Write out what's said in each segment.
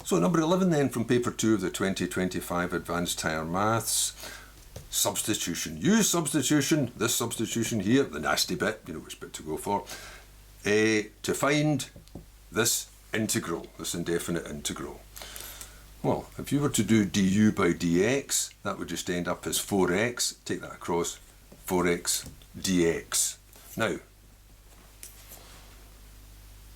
So number 11 then from paper 2 of the 2025 Advanced Higher Maths. Substitution. Use substitution, this substitution here, the nasty bit, you know which bit to go for, to find this integral, this indefinite integral. Well, if you were to do du by dx, that would just end up as 4x, take that across, 4x dx. Now,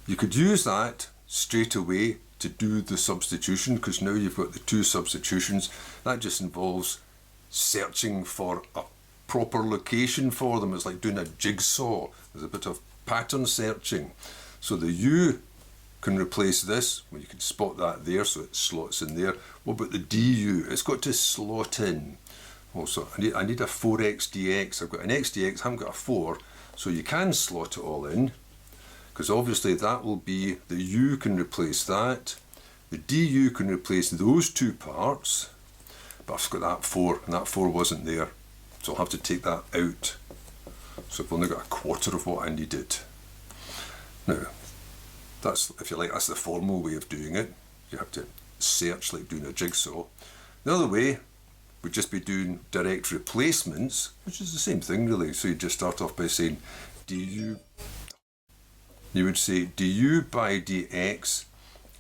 you could use that straight away to do the substitution, because now you've got the two substitutions. That just involves searching for a proper location for them. It's like doing a jigsaw. There's a bit of pattern searching. So the u can replace this. Well, you can spot that there, so it slots in there. What about the du? It's got to slot in. Also, I need a 4x dx. I've got an x dx, I haven't got a 4, so you can slot it all in, because obviously that will be, the u can replace that, the du can replace those two parts, but I've got that 4, and that 4 wasn't there, so I'll have to take that out. So I've only got a quarter of what I needed. Now, that's, if you like, that's the formal way of doing it. You have to search like doing a jigsaw. The other way would just be doing direct replacements, which is the same thing really. So you just start off by saying du. You would say du by dx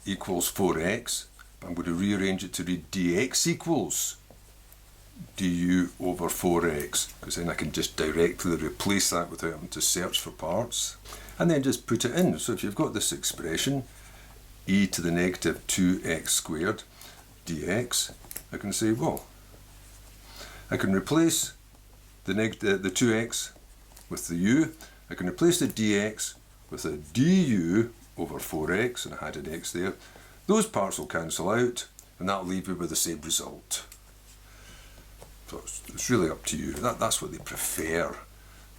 equals 4x. But I'm going to rearrange it to read dx equals du over 4x, because then I can just directly replace that without having to search for parts. And then just put it in. So if you've got this expression, e to the negative 2x squared dx, I can say, well, I can replace the 2x with the u. I can replace the dx with a du over 4x, and I had an x there. Those parts will cancel out, and that'll leave me with the same result. So it's really up to you. That's what they prefer.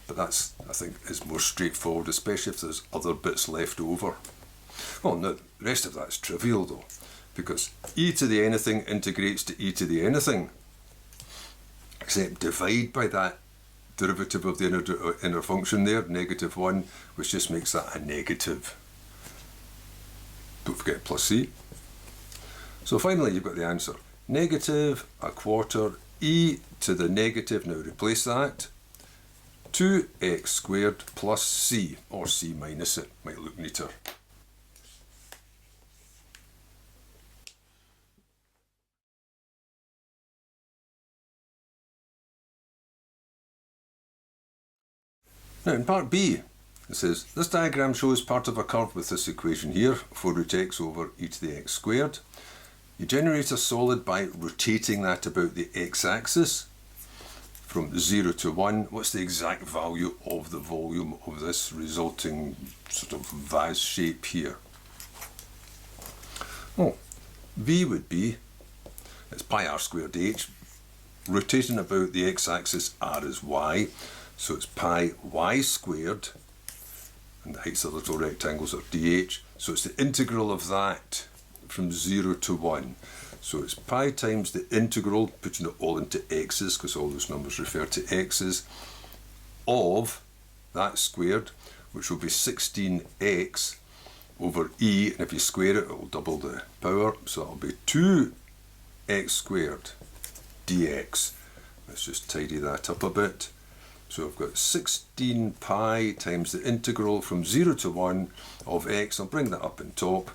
But that's, I think, is more straightforward, especially if there's other bits left over. Well, no, the rest of that's trivial though, because e to the anything integrates to e to the anything, except divide by that derivative of the inner function there, negative 1, which just makes that a negative. Don't forget plus c. So finally you've got the answer. Negative a quarter e to the negative, now replace that, 2x squared plus c, or c minus it, might look neater. Now in part B, it says, this diagram shows part of a curve with this equation here, 4 root x over e to the x squared. You generate a solid by rotating that about the x-axis from 0 to 1. What's the exact value of the volume of this resulting sort of vase shape here? Oh, V would be, it's pi r squared h, rotating about the x-axis, r is y, so it's pi y squared, and the heights of the little rectangles are dh, so it's the integral of that from 0 to 1. So it's pi times the integral, putting it all into x's, because all those numbers refer to x's, of that squared, which will be 16x over e, and if you square it, it will double the power, so it'll be 2x squared dx. Let's just tidy that up a bit. So I've got 16 pi times the integral from 0 to 1 of x, I'll bring that up in top,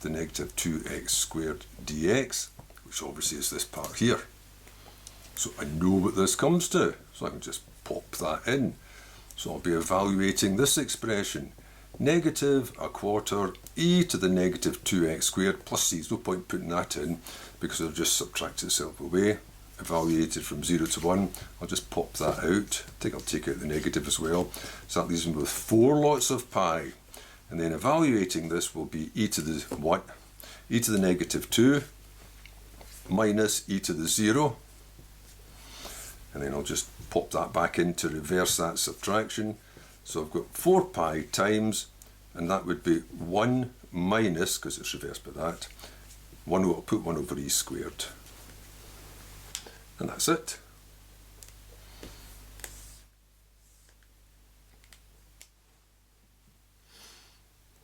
the negative 2x squared dx, which obviously is this part here. So I know what this comes to, so I can just pop that in. So I'll be evaluating this expression, negative a quarter e to the negative 2x squared plus c. There's no point putting that in because it'll just subtract itself away. Evaluated from 0 to 1, I'll just pop that out. I think I'll take out the negative as well. So that leaves me with 4 lots of pi. And then evaluating this will be e to the what? E to the negative 2 minus e to the 0. And then I'll just pop that back in to reverse that subtraction. So I've got 4 pi times, and that would be 1 minus, because it's reversed by that, I'll put 1 over e squared. And that's it.